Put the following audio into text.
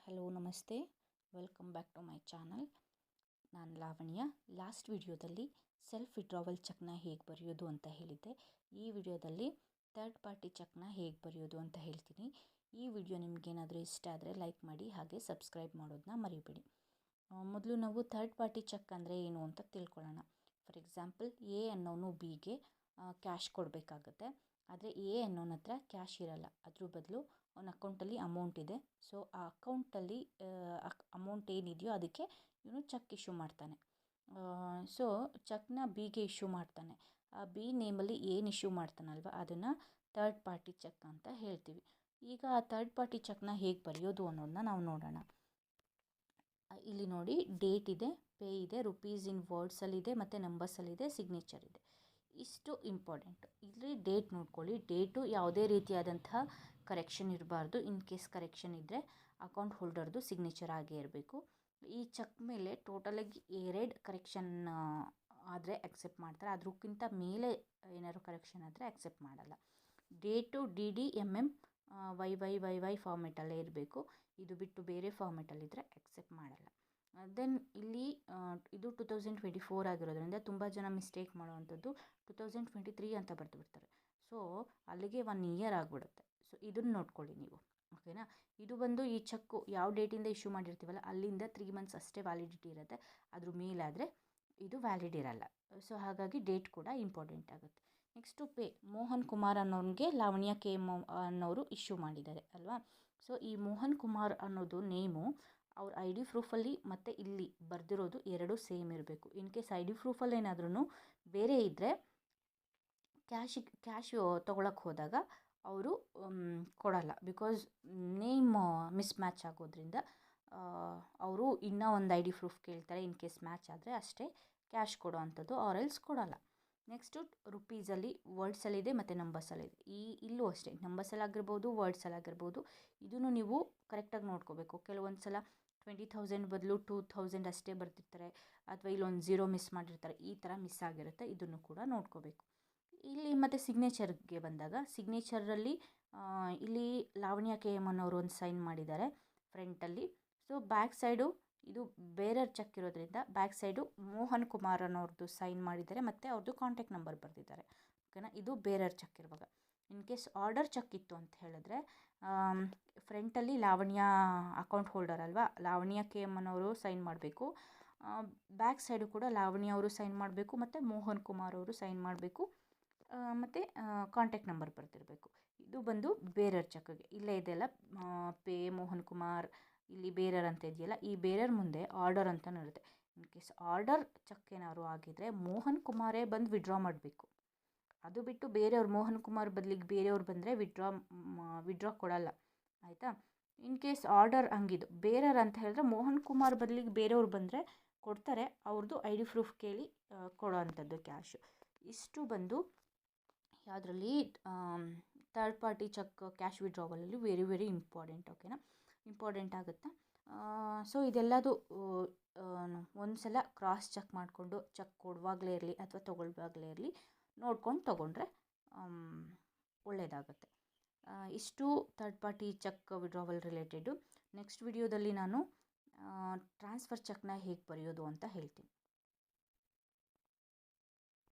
Hello ನಮಸ್ತೆ, welcome back to my channel. ನಾನು Lavanya. Last ವಿಡಿಯೋದಲ್ಲಿ ಸೆಲ್ಫ್ ವಿಡ್ರಾವಲ್ ಚೆಕ್ನ ಹೇಗೆ ಬರೆಯೋದು ಅಂತ ಹೇಳಿದ್ದೆ. ಈ ವಿಡಿಯೋದಲ್ಲಿ ಥರ್ಡ್ ಪಾರ್ಟಿ ಚೆಕ್ನ ಹೇಗೆ ಬರೆಯೋದು ಅಂತ ಹೇಳ್ತೀನಿ. ಈ ವಿಡಿಯೋ ನಿಮಗೇನಾದರೂ ಇಷ್ಟ ಆದರೆ ಲೈಕ್ ಮಾಡಿ, ಹಾಗೆ ಸಬ್ಸ್ಕ್ರೈಬ್ ಮಾಡೋದನ್ನ ಮರಿಬೇಡಿ. ಮೊದಲು ನಾವು ಥರ್ಡ್ ಪಾರ್ಟಿ ಚೆಕ್ ಅಂದರೆ ಏನು ಅಂತ ತಿಳ್ಕೊಳ್ಳೋಣ. ಫಾರ್ ಎಕ್ಸಾಂಪಲ್, ಎ ಅನ್ನೋನು ಬಿಗೆ ಕ್ಯಾಶ್ ಕೊಡಬೇಕಾಗತ್ತೆ. ಆದರೆ ಎ ಅನ್ನೋನ ಹತ್ರ ಕ್ಯಾಶ್ ಇರಲ್ಲ. ಅದ್ರ ಬದಲು ಅವನ ಅಕೌಂಟಲ್ಲಿ ಅಮೌಂಟ್ ಇದೆ. ಸೊ ಆ ಅಕೌಂಟಲ್ಲಿ ಅಮೌಂಟ್ ಏನಿದೆಯೋ ಅದಕ್ಕೆ ಇವನು ಚೆಕ್ ಇಶ್ಯೂ ಮಾಡ್ತಾನೆ. ಸೊ ಚೆಕ್ನ ಬಿಗೆ ಇಶ್ಯೂ ಮಾಡ್ತಾನೆ. ಆ ಬಿ ನೇಮಲ್ಲಿ ಏನು ಇಶ್ಯೂ ಮಾಡ್ತಾನಲ್ವ ಅದನ್ನು ಥರ್ಡ್ ಪಾರ್ಟಿ ಚೆಕ್ ಅಂತ ಹೇಳ್ತೀವಿ. ಈಗ ಆ ಥರ್ಡ್ ಪಾರ್ಟಿ ಚೆಕ್ನ ಹೇಗೆ ಬರೆಯೋದು ಅನ್ನೋದನ್ನ ನಾವು ನೋಡೋಣ. ಇಲ್ಲಿ ನೋಡಿ, ಡೇಟ್ ಇದೆ, ಪೇ ಇದೆ, ರುಪೀಸ್ ಇನ್ ವರ್ಡ್ಸಲ್ಲಿದೆ, ಮತ್ತು ನಂಬರ್ಸಲ್ಲಿದೆ, ಸಿಗ್ನೇಚರ್ ಇದೆ. ಇಷ್ಟು ಇಂಪಾರ್ಟೆಂಟು. ಇಲ್ಲಿ ಡೇಟ್ ನೋಡ್ಕೊಳ್ಳಿ. ಡೇಟು ಯಾವುದೇ ರೀತಿಯಾದಂತಹ ಕರೆಕ್ಷನ್ ಇರಬಾರ್ದು. ಇನ್ ಕೇಸ್ ಕರೆಕ್ಷನ್ ಇದ್ದರೆ ಅಕೌಂಟ್ ಹೋಲ್ಡರ್ದು ಸಿಗ್ನೇಚರ್ ಆಗೇ ಇರಬೇಕು. ಈ ಚೆಕ್ ಮೇಲೆ ಟೋಟಲಾಗಿ 2 ಕರೆಕ್ಷನ್ ಆದರೆ ಅಕ್ಸೆಪ್ಟ್ ಮಾಡ್ತಾರೆ. ಅದಕ್ಕಿಂತ ಮೇಲೆ ಏನಾದ್ರು ಕರೆಕ್ಷನ್ ಆದರೆ ಅಕ್ಸೆಪ್ಟ್ ಮಾಡಲ್ಲ. ಡೇಟು DDMM YYYY ಫಾರ್ಮೆಟಲ್ಲೇ ಇರಬೇಕು. ಇದು ಬಿಟ್ಟು ಬೇರೆ ಫಾರ್ಮೆಟಲ್ಲಿದ್ದರೆ ಅಕ್ಸೆಪ್ಟ್ ಮಾಡಲ್ಲ. ದೆನ್ ಇಲ್ಲಿ ಇದು 2024 ಆಗಿರೋದ್ರಿಂದ ತುಂಬ ಜನ ಮಿಸ್ಟೇಕ್ ಮಾಡುವಂಥದ್ದು 2023 ಅಂತ ಬರೆದು ಬಿಡ್ತಾರೆ. ಸೊ ಅಲ್ಲಿಗೆ 1 ಇಯರ್ ಆಗಿಬಿಡುತ್ತೆ. ಸೊ ಇದನ್ನು ನೋಡ್ಕೊಳ್ಳಿ ನೀವು, ಓಕೆನಾ. ಇದು ಬಂದು ಈ ಚೆಕ್ಕು ಯಾವ ಡೇಟಿಂದ ಇಶ್ಯೂ ಮಾಡಿರ್ತೀವಲ್ಲ ಅಲ್ಲಿಂದ 3 ಮಂತ್ಸ್ ಅಷ್ಟೇ ವ್ಯಾಲಿಡಿಟಿ ಇರುತ್ತೆ. ಅದ್ರ ಮೇಲಾದರೆ ಇದು ವ್ಯಾಲಿಡ್ ಇರಲ್ಲ. ಸೊ ಹಾಗಾಗಿ ಡೇಟ್ ಕೂಡ ಇಂಪಾರ್ಟೆಂಟ್ ಆಗುತ್ತೆ. Next pay. ಮೋಹನ್ ಕುಮಾರ್ ಅನ್ನೋನಿಗೆ ಲಾವಣ್ಯ KM ಅನ್ನೋರು ಇಶ್ಯೂ ಮಾಡಿದ್ದಾರೆ ಅಲ್ವಾ. ಸೊ ಈ ಮೋಹನ್ ಕುಮಾರ್ ಅನ್ನೋದು ನೇಮು ಅವ್ರ ID ಪ್ರೂಫಲ್ಲಿ ಮತ್ತು ಇಲ್ಲಿ ಬರೆದಿರೋದು 2 ಸೇಮ್ ಇರಬೇಕು. ಇನ್ ಕೇಸ್ ID ಪ್ರೂಫಲ್ಲಿ ಏನಾದ್ರೂ ಬೇರೆ ಇದ್ದರೆ ಕ್ಯಾಶ್ ತೊಗೊಳಕ್ಕೆ ಹೋದಾಗ ಅವರು ಕೊಡಲ್ಲ. ಬಿಕಾಸ್ ನೇಮ್ ಮಿಸ್ ಮ್ಯಾಚ್ ಆಗೋದ್ರಿಂದ ಅವರು ಇನ್ನೂ ಒಂದು ID ಪ್ರೂಫ್ ಕೇಳ್ತಾರೆ. ಇನ್ ಕೇಸ್ ಮ್ಯಾಚ್ ಆದರೆ ಅಷ್ಟೇ ಕ್ಯಾಶ್ ಕೊಡೋ ಅಂಥದ್ದು, ಆರೆಲ್ಸ್ ಕೊಡೋಲ್ಲ. ನೆಕ್ಸ್ಟು ರುಪೀಸಲ್ಲಿ ವರ್ಡ್ಸಲ್ಲಿದೆ ಮತ್ತು ನಂಬರ್ಸಲ್ಲಿದೆ. ಇಲ್ಲೂ ಅಷ್ಟೇ, ನಂಬರ್ಸಲ್ಲಾಗಿರ್ಬೋದು, ವರ್ಡ್ಸಲ್ಲಾಗಿರ್ಬೋದು. ಇದನ್ನು ನೀವು ಕರೆಕ್ಟಾಗಿ ನೋಡ್ಕೋಬೇಕು. ಕೆಲವೊಂದು ಸಲ 20,000 ಬದಲು 2,000 ಅಷ್ಟೇ ಬರ್ತಿರ್ತಾರೆ, ಅಥವಾ ಇಲ್ಲೊಂದು 0 ಮಿಸ್ ಮಾಡಿರ್ತಾರೆ. ಈ ಥರ ಮಿಸ್ ಆಗಿರುತ್ತೆ. ಇದನ್ನು ಕೂಡ ನೋಡ್ಕೋಬೇಕು. ಇಲ್ಲಿ ಮತ್ತು ಸಿಗ್ನೇಚರ್ಗೆ ಬಂದಾಗ, ಸಿಗ್ನೇಚರಲ್ಲಿ ಇಲ್ಲಿ ಲಾವಣ್ಯ KM ಅನ್ನೋರು ಒಂದು ಸೈನ್ ಮಾಡಿದ್ದಾರೆ ಫ್ರಂಟಲ್ಲಿ. ಸೊ ಬ್ಯಾಕ್ ಸೈಡು ಇದು ಬೇರೆ ಚೆಕ್ ಇರೋದ್ರಿಂದ ಬ್ಯಾಕ್ ಸೈಡು ಮೋಹನ್ ಕುಮಾರ್ ಅನ್ನೋರ್ದು ಸೈನ್ ಮಾಡಿದ್ದಾರೆ ಮತ್ತು ಅವ್ರದ್ದು ಕಾಂಟ್ಯಾಕ್ಟ್ ನಂಬರ್ ಬರೆದಿದ್ದಾರೆ, ಓಕೆನಾ. ಇದು ಬೇರೆ ಚೆಕ್ ಇರುವಾಗ. ಇನ್ ಕೇಸ್ ಆರ್ಡರ್ ಚೆಕ್ ಇತ್ತು ಅಂತ ಹೇಳಿದ್ರೆ ಫ್ರಂಟಲ್ಲಿ ಲಾವಣ್ಯ ಅಕೌಂಟ್ ಹೋಲ್ಡರ್ ಅಲ್ವಾ, ಲಾವಣ್ಯ KM ಅನ್ನೋರು ಸೈನ್ ಮಾಡಬೇಕು. ಬ್ಯಾಕ್ ಸೈಡು ಕೂಡ ಲಾವಣ್ಯ ಅವರು ಸೈನ್ ಮಾಡಬೇಕು ಮತ್ತು ಮೋಹನ್ ಕುಮಾರ್ ಅವರು ಸೈನ್ ಮಾಡಬೇಕು, ಮತ್ತು ಕಾಂಟ್ಯಾಕ್ಟ್ ನಂಬರ್ ಬರ್ತಿರಬೇಕು. ಇದು ಬಂದು ಬೇರರ್ ಚೆಕ್ಗೆ. ಇಲ್ಲೇ ಇದೆಯಲ್ಲ, ಪೇ ಮೋಹನ್ ಕುಮಾರ್, ಇಲ್ಲಿ ಬೇರರ್ ಅಂತ ಇದೆಯಲ್ಲ, ಈ ಬೇರರ್ ಮುಂದೆ ಆರ್ಡರ್ ಅಂತಲೂ ಇರುತ್ತೆ. ಇನ್ ಕೇಸ್ ಆರ್ಡರ್ ಚೆಕ್ ಏನಾದ್ರು ಆಗಿದ್ದರೆ ಮೋಹನ್ ಕುಮಾರೇ ಬಂದು ವಿಡ್ರಾ ಮಾಡಬೇಕು. ಅದು ಬಿಟ್ಟು ಬೇರೆಯವ್ರು ಮೋಹನ್ ಕುಮಾರ್ ಬದಲಿಗೆ ಬೇರೆಯವ್ರು ಬಂದರೆ ವಿಡ್ರಾ ಕೊಡಲ್ಲ, ಆಯಿತಾ. ಇನ್ ಕೇಸ್ ಆರ್ಡರ್ ಹಂಗಿದ್ದು ಬೇರೆಯವ್ರು ಅಂತ ಹೇಳಿದ್ರೆ ಮೋಹನ್ ಕುಮಾರ್ ಬದಲಿಗೆ ಬೇರೆಯವ್ರು ಬಂದರೆ ಕೊಡ್ತಾರೆ. ಅವ್ರದ್ದು ID ಪ್ರೂಫ್ ಕೇಳಿ ಕೊಡೋ ಅಂಥದ್ದು ಕ್ಯಾಶು. ಇಷ್ಟು ಬಂದು ಯಾವುದರಲ್ಲಿ ಥರ್ಡ್ ಪಾರ್ಟಿ ಚೆಕ್ ಕ್ಯಾಶ್ ವಿಡ್ರಾವಲಲ್ಲಿ ವೆರಿ ವೆರಿ ಇಂಪಾರ್ಟೆಂಟ್, ಓಕೆನಾ. ಇಂಪಾರ್ಟೆಂಟ್ ಆಗುತ್ತೆ. ಸೊ ಇದೆಲ್ಲದು ಒಂದು ಸಲ ಕ್ರಾಸ್ ಚೆಕ್ ಮಾಡಿಕೊಂಡು, ಚೆಕ್ ಕೊಡುವಾಗಲೇ ಇರಲಿ ಅಥವಾ ತೊಗೊಳ್ವಾಗಲೇ ಇರಲಿ ನೋಡ್ಕೊಂಡು ತೊಗೊಂಡ್ರೆ ಒಳ್ಳೆಯದಾಗುತ್ತೆ. ಇಷ್ಟು third party cheque withdrawal related. Next ವಿಡಿಯೋದಲ್ಲಿ ನಾನು ಟ್ರಾನ್ಸ್ಫರ್ ಚೆಕ್ನ ಹೇಗೆ ಬರೆಯೋದು ಅಂತ ಹೇಳ್ತೀನಿ.